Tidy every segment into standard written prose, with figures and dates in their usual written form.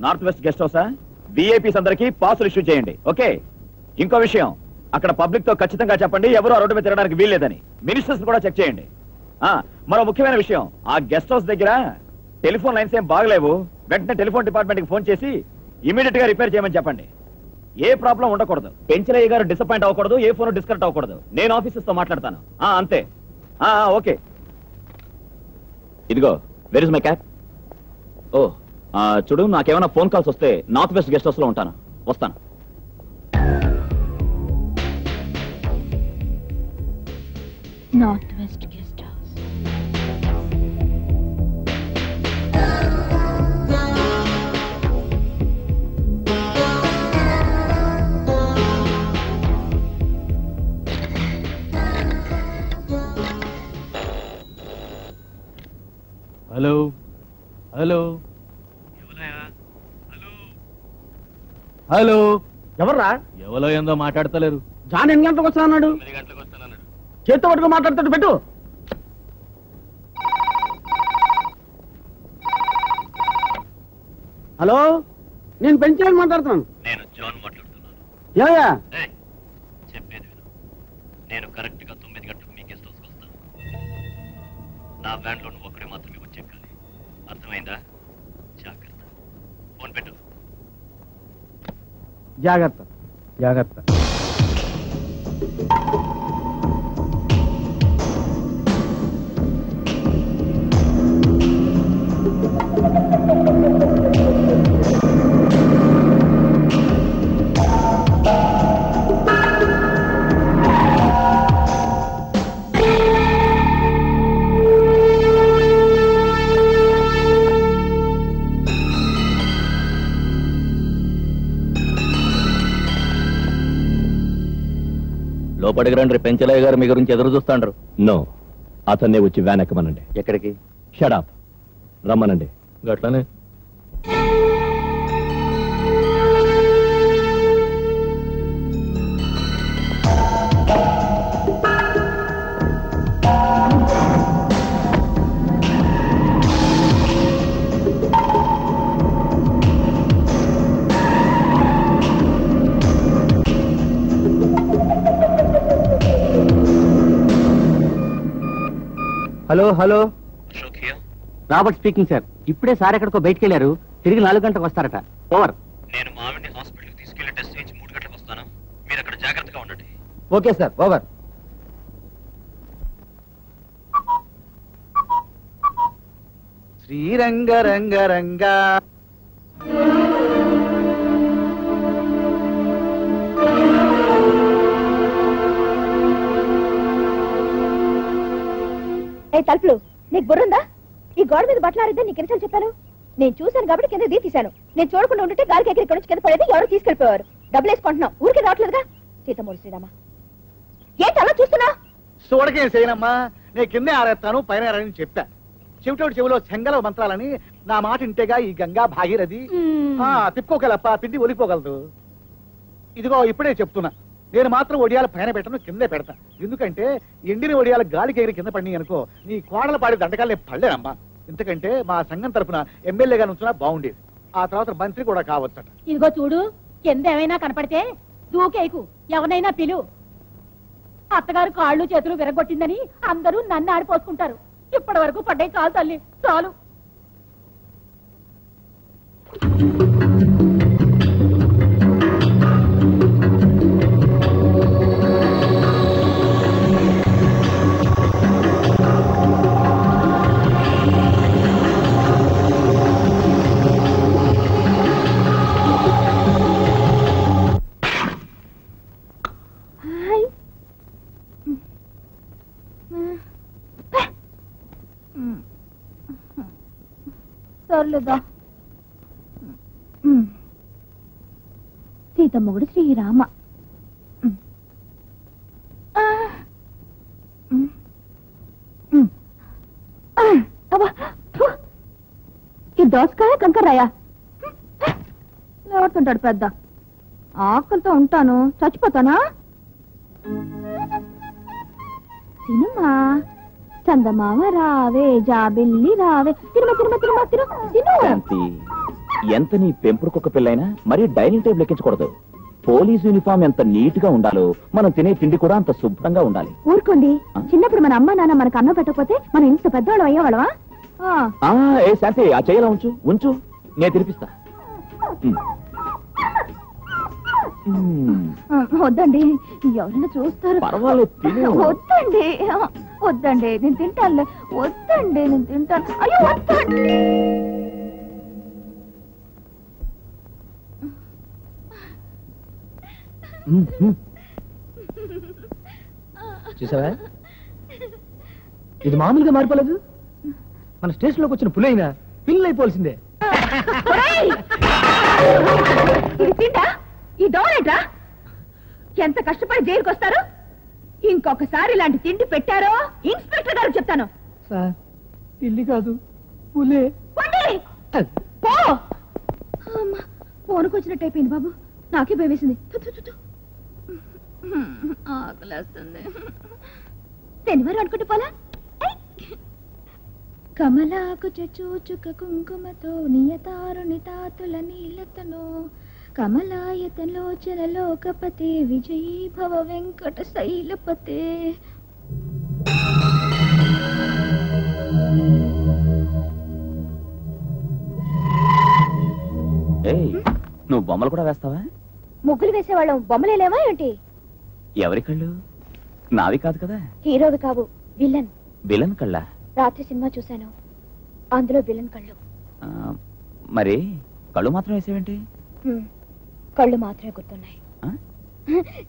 North west guest హౌసా? VIPs అందరికీ పాసులు ఇష్యూ చేయండి. ఓకే. ఇంకో విషయం, అక్కడ పబ్లిక్ తో ఖచ్చితంగా చెప్పండి ఎవరు ఆ రోడ్డు మీద తిరగడానికి వీల్లేదని. మినిస్టర్స్ కూడా చెక్ చేయండి. మరో ముఖ్యమైన విషయం, ఆ గెస్ట్ హౌస్ దగ్గర టెలిఫోన్ లైన్స్ ఏం బాగలేవు. వెంటనే టెలిఫోన్ డిపార్ట్మెంట్ కి ఫోన్ చేసి ఇమీడియట్ గా రిపేర్ చేయమని చెప్పండి. ఏ ప్రాబ్లం ఉండకూడదు. పెంచలయ్య గారు డిసప్పాయింట్ అవ్వకూడదు, ఏ ఫోన్ డిస్కనెక్ట్ అవ్వకూడదు. నేను ఆఫీసర్స్ తో మాట్లాడతాను. అంతే. ఓకే. ఇదిగో, వెర్ ఇస్ మై క్యాబ్? ఓ చూడు, నాకేమైనా ఫోన్ కాల్స్ వస్తే నార్త్ వెస్ట్ గెస్ట్ హౌస్ లో ఉంటాను. వస్తాను. North west guest house. Hello hello hello, ఎవర్రా? ఎవరో ఏందో మాట్లాడతలేరు. జాన్ ఎన్ని గంటలకు వస్తానన్నాడు? చేత్తో పట్టుకు మాట్లాడుతాడు. పెట్టు. హలో, నేను పెంచాలని మాట్లాడుతున్నాను. నేను జాన్ మాట్లాడుతున్నాను. ఏమయ్యా? చెప్పేది విను. నేను కరెక్ట్ గా 9 గంటలకు మీ గెస్ట్ హౌస్కి వస్తాను. నా వ్యాన్ లో నువ్వు ఒక్కడే మాత్రమే వచ్చి ఎక్కాలి. అర్థమైందా? జాగ్రత్త. ఫోన్ పెట్టు. జాగ్రత్త జాగ్రత్త. లోపలికి రండి. పెంచలయ్య గారు మీ గురించి ఎదురు చూస్తాండ్రు. నో, అతన్నే వచ్చి వ్యాన్ ఎక్కమనండి. ఎక్కడికి? షడాప్, రమ్మనండి. గట్లనే. Hello hello, Ashok here. Robert speaking sir. ఇప్పుడే సార్ ఎక్కడికో బయటికి వెళ్ళారు. తిరిగి 4 గంటలకు వస్తారట. ఓవర్. నేను మా ఆవిడ్ని హాస్పిటల్కి తీసుకెళ్లి టెస్ట్ చేయించి 3 గంటలకు వస్తాను. మీరు అక్కడ జాగ్రత్తగా ఉండండి. Okay sir. ఓవర్. శ్రీరంగ రంగ రంగ. తలుపులు, నీకు బుర్రుందా? ఈ గోడ మీద బట్టలు ఆరిద్దని నీకు ఎన్నిసార్లు చెప్పాను? నేను చూశాను కాబట్టి కింద తీశాను. నేను చూడకుండా ఉంటే గాలికి ఎగిరి ఇక్కడ నుంచి కింద పడేది ఎవరో తీసుకెళ్ళిపోయారు. డబ్బులు వేసుకుంటున్నాం, ఊరికే రావట్లేదుగా. సీతమూరు శ్రీరామ, ఏంటి అలా చూస్తున్నా? చూడకేం చేయనమ్మా, నేను కిందే ఆరేస్తాను, పైన ఆరని చెప్పా. చెవిటోడు చెవిలో చెంగల మంత్రాలని నా మాట ఇంటేగా ఈ గంగా భాగీరథి. తిప్పుకోగలప్ప, పిండి ఒలిపోగలదు. ఇదిగో ఇప్పుడే చెప్తున్నా, నేను మాత్రం ఒడియాల పైన పెట్టను, కిందే పెడతా. ఎందుకంటే ఎండిన ఒడియాల గాలికి ఎగిరి కింద పడి అనుకో, నీ కోడలు పాడే దండకాలు నేను పడలేనమ్మా. ఎందుకంటే మా సంఘం తరఫున ఎమ్మెల్యేగా నుంచున్నా బాగుండేది. ఆ తర్వాత మంత్రి కూడా కావచ్చట. ఇదిగో చూడు, కింద ఏమైనా కనపడితే దూకేకు, ఎవరైనా పిలు. అత్తగారు కాళ్ళు చేతులు విరగొట్టిందని అందరూ నన్ను ఆడిపోసుకుంటారు. ఇప్పటి వరకు పడ్డాయి చాలు తల్లి, చాలు. సర్లేదా, సీతమ్మగుడు శ్రీరామ. ఈ దోసకాయ కంకర్రాయా లేవుతుంటాడు పెద్ద. ఆకలితో ఉంటాను, చచ్చిపోతానా? సినిమా చందమామ రావే, జాబిల్లి రావే, తిరుమ తిరుమ తిరుమ తిరు. ఎంత నీ పెంపుడు కుక్క పిల్లైనా మరీ డైనింగ్ టేబుల్ ఎక్కించకూడదు. పోలీస్ యూనిఫామ్ ఎంత నీట్ గా ఉండాలో మనం తినే తిండి కూడా అంత శుభ్రంగా ఉండాలి. ఊరుకోండి, చిన్నప్పుడు మన అమ్మ నాన్న మనకు అన్నం పెట్టకపోతే మనం ఇంత పెద్దవాళ్ళం అయ్యేవాళ్ళవా? ఏ శాంతి, ఆ చెయ్యలా ఉంచు ఉంచు, నేను తినిపిస్తా. వద్దండి, ఎవరైనా చూస్తారు. పర్వాలేదు, తిను. వద్దండి వద్దండి, నేను తింటానులే. వద్దండి, నేను తింటాను. అయ్యో వద్దండి. చూసావా, ఇది మామూలుగా మారిపోలేదు. మన స్టేషన్ లోకి వచ్చిన పులైనా పిల్లలు అయిపోవాల్సిందే. ఇది తింటా, ఈ డోరేట్రా, ఎంత కష్టపడి జైలుకి వస్తారు. ఇంకొకసారి ఇలాంటి తిండి పెట్టారో ఇన్స్పెక్టర్ గారు చెప్తాను. సార్, పిల్లి కాదు పులే. ఫోన్కి వచ్చినట్టు అయిపోయింది బాబు, నాకే భయమేసింది. ఆకలేస్తుంది. శనివారం అనుకుంటూ పోలా. కమలాకు చూచుక కుంకుమతో నియతారుని తాతుల నీలతను కమలాయతలోచన లోకపతే విజయీ భవ వెంకట శైలపతే. నువ్వు బొమ్మలు కూడా వేస్తావా? ముగ్గులు వేసేవాళ్ళం, బొమ్మలే లేవా ఏంటి? ఎవరి కళ్ళు? నావి కాదు కదా. హీరోవి కావు, విలన్. విలన్ కళ్ళ? రాత్రి సినిమా చూశాను, అందులో విలన్ కళ్ళు. మరి కళ్ళు మాత్రం వేసేవేంటి? కళ్ళు మాత్రమే గుర్తున్నాయి.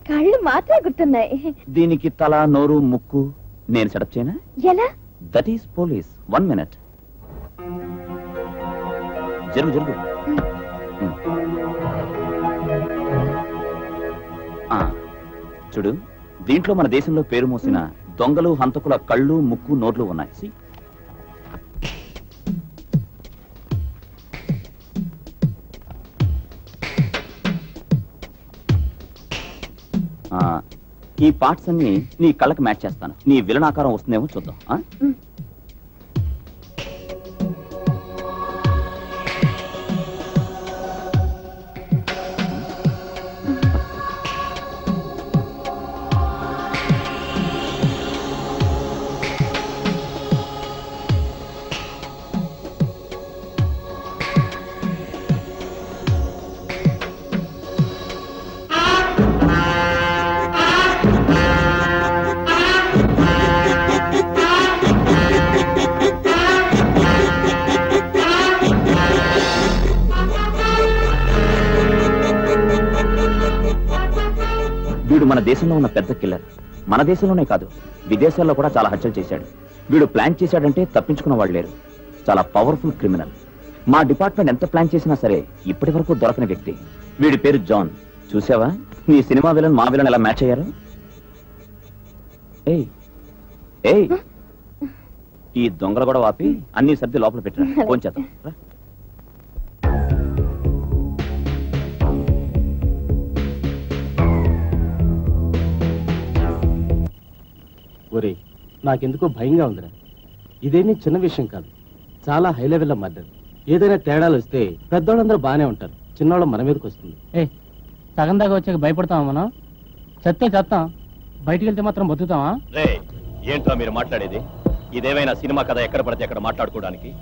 కళ్ళు మాత్రమే గుర్తున్నాయి. దీనికి తల, నోరు, ముక్కు నేను సెటప్ చేయనా? ఎలా? That is police. 1 minute. జరుగు జరుగు. చూడు, దీంట్లో మన దేశంలో పేరు మోసిన దొంగలు, హంతకుల కళ్ళు, ముక్కు, నోట్లు ఉన్నాయి. ఈ పార్ట్స్ అన్ని నీ కళ్ళకి మ్యాచ్ చేస్తాను. నీ విలన్ ఆకారం వస్తుందేమో చూద్దాం. వీడు మన దేశంలో ఉన్న పెద్ద కిల్లర్. మన దేశంలోనే కాదు, విదేశాల్లో కూడా చాలా హత్యలు చేశాడు. వీడు ప్లాన్ చేశాడంటే తప్పించుకున్న వాళ్ళు లేరు. చాలా పవర్ఫుల్ క్రిమినల్. మా డిపార్ట్మెంట్ ఎంత ప్లాన్ చేసినా సరే ఇప్పటి వరకు దొరకని వ్యక్తి. వీడి పేరు జాన్. చూసావా నీ సినిమా విలన్ మా విలన్ ఎలా మ్యాచ్ అయ్యారు? ఏయ్ ఏయ్, ఈ దొంగలు కూడా వాపి అన్ని సర్ది లోపల పెట్టరా. ఫోన్ చేద్దాం. ఒరే, నాకెందుకో భయంగా ఉందిరా. ఇదేమీ చిన్న విషయం కాదు, చాలా హై లెవెల్లో మర్డర్. ఏదైనా తేడాలు వస్తే పెద్దవాళ్ళందరూ బాగానే ఉంటారు, చిన్నవాళ్ళు మన మీదకి వస్తుంది. సగం దాకా వచ్చాక భయపడతామా మనం? చస్తే చేస్తాం, బయటికి వెళ్తే మాత్రం బతుకుతామా? ఏంట్రా మీరు మాట్లాడేది? ఇదేమైనా సినిమా కథ ఎక్కడ పడితే అక్కడ మాట్లాడుకోవడానికి?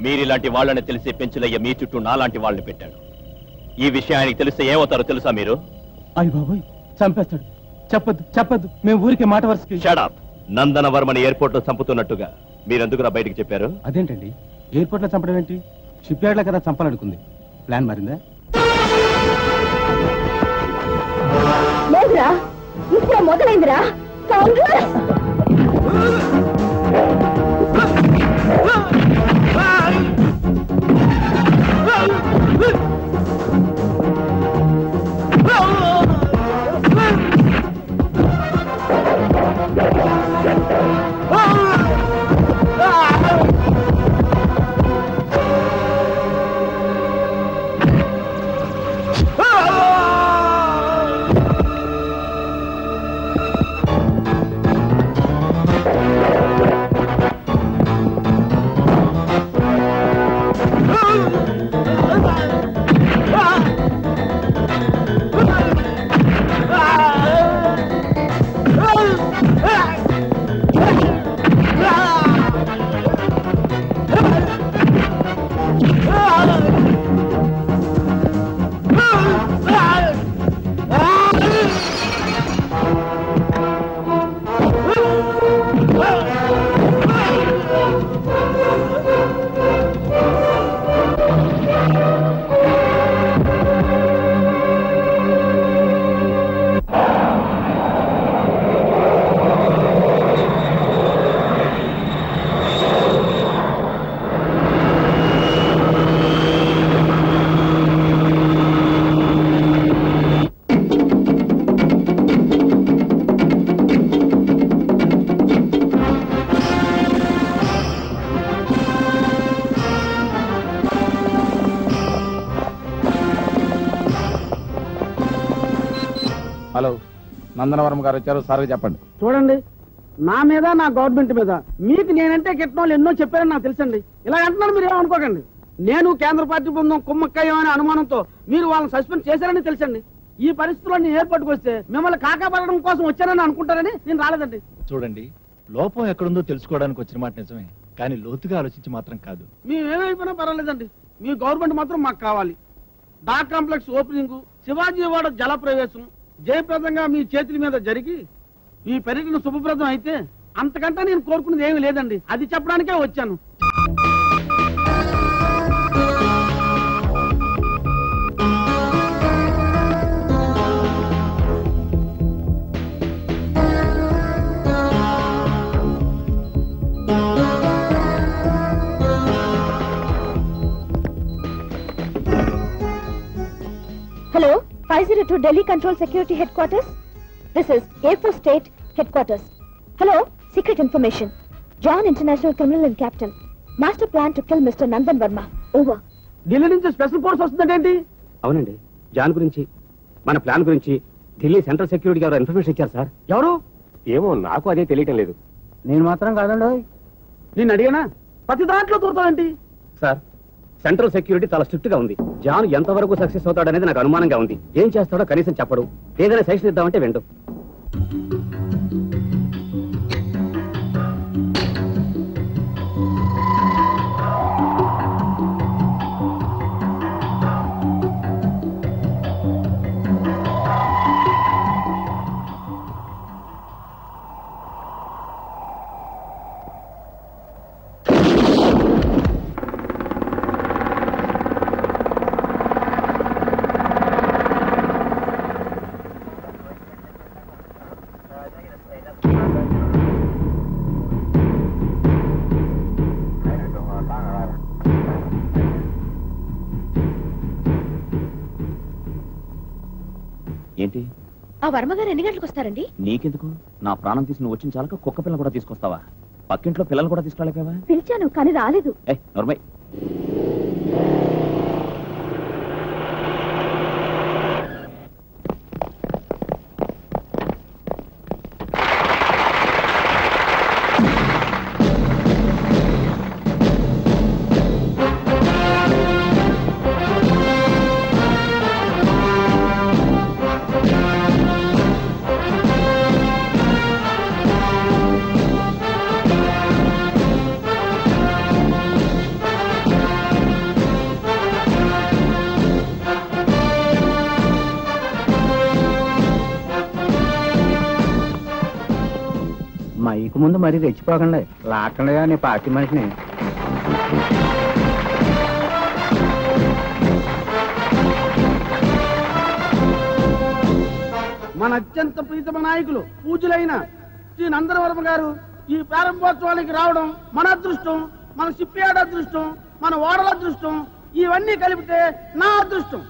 మీరిలాంటి వాళ్ళని తెలిసి పెంచులయ్య మీ చుట్టూ నాలాంటి వాళ్ళని పెట్టాడు. ఈ విషయానికి తెలిస్తే ఏమవుతారో తెలుసా మీరు? అయ్య బాబోయ్, చంపేస్తాడు. చెప్పద్దు చెప్పద్దు, మేము ఊరికే మాట వరుసకి. Shut up. నందనవర్మని ఎయిర్పోర్ట్ లో చంపుతున్నట్టుగా మీరెందుకురా బయటికి చెప్పారు? అదేంటండి, ఎయిర్పోర్ట్ లో చంపడం ఏంటి? షిప్ యార్డ్ లో కదా చంపాలనుకుంది. ప్లాన్ మారిందా? లేదురా, ఇప్పుడే మొదలైందిరా. హలో, నందనవరం గారు వచ్చారు, సార్ చెప్పండి. చూడండి, నా మీద నా గవర్నమెంట్ మీద మీకు నేనంటే గిట్టిన వాళ్ళు ఎన్నో చెప్పారని నాకు తెలుసండి. ఇలా అంటున్నాను, మీరు ఏమనుకోకండి. నేను కేంద్ర పార్టీ బృందం కుమ్మక్కయ్యం అనే అనుమానంతో మీరు వాళ్ళని సస్పెండ్ చేశారని తెలుసండి. ఈ పరిస్థితుల్లో నేను ఏర్పాటుకు వస్తే మిమ్మల్ని కాకాపడడం కోసం వచ్చారని అనుకుంటారని నేను రాలేదండి. చూడండి, లోపం ఎక్కడుందో తెలుసుకోవడానికి వచ్చిన మాట నిజమే, కానీ లోతుగా ఆలోచించి మాత్రం కాదు. మేమేమైపోయినా పర్వాలేదండి, మీ గవర్నమెంట్ మాత్రం మాకు కావాలి. డా కాంప్లెక్స్ ఓపెనింగ్, శివాజీవాడ జల ప్రవేశం జయప్రదంగా మీ చేతుల మీద జరిగి ఈ పర్యటన శుభప్రదం అయితే అంతకంటే నేను కోరుకునేది ఏమీ లేదండి. అది చెప్పడానికే వచ్చాను. Hello, 502 Delhi Control Security Headquarters. This is A4 State Headquarters. Hello, secret information. John International Criminal and Captain. Master plan to kill Mr. Nandan Verma. Over. Delhi నుంచి స్పెషల్ ఫోర్స్ వస్తుందండి. అవునండి, జాన్ గురించి, మన ప్లాన్ గురించి ఢిల్లీ సెంట్రల్ సెక్యూరిటీ గారు information ఇచ్చారు sir. ఎవరు? ఏమో, నాకు అదే తెలియటం లేదు. నేను మాత్రం కాదండి. నేను అడిగానా? ప్రతి దాంట్లో దూరుతానండి. సార్, సెంట్రల్ సెక్యూరిటీ చాలా స్ట్రిక్ట్ గా ఉంది. జాన్ ఎంతవరకు సక్సెస్ అవుతాడనేది నాకు అనుమానంగా ఉంది. ఏం చేస్తాడో కనీసం చెప్పడు. ఏదైనా సజెషన్ ఇద్దామంటే వెండు. ఏంటి? ఆ వర్మ గారు ఎన్ని గంటలకు వస్తారండి? నీకెందుకు? నా ప్రాణం తీసి నువ్వు వచ్చిన చాలక కుక్క పిల్ల కూడా తీసుకొస్తావా? పక్కింట్లో పిల్లలు కూడా తీసుకురాలేకపోయావా? పిలిచాను కానీ రాలేదు. నోర్మై. మైకు ముందు మరీ రెచ్చిపోకండి, లాకండి నీ పార్టీ మనిషిని. మన అత్యంత ప్రీతమ నాయకులు పూజలైన శ్రీ నందనవర్మ గారు ఈ ప్రారంభోత్సవానికి రావడం మన అదృష్టం, మన షిప్యార్డ్ అదృష్టం, మన ఓడల అదృష్టం, ఇవన్నీ కలిపితే నా అదృష్టం.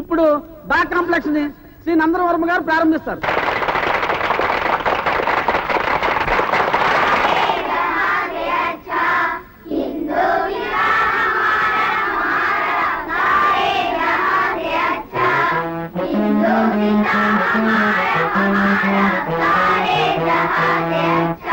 ఇప్పుడు డా కాంప్లెక్స్ ని శ్రీ నందనవర్మ గారు ప్రారంభిస్తారు. Hare Rama, Hare Rama, Hare Rama, Hare Rama.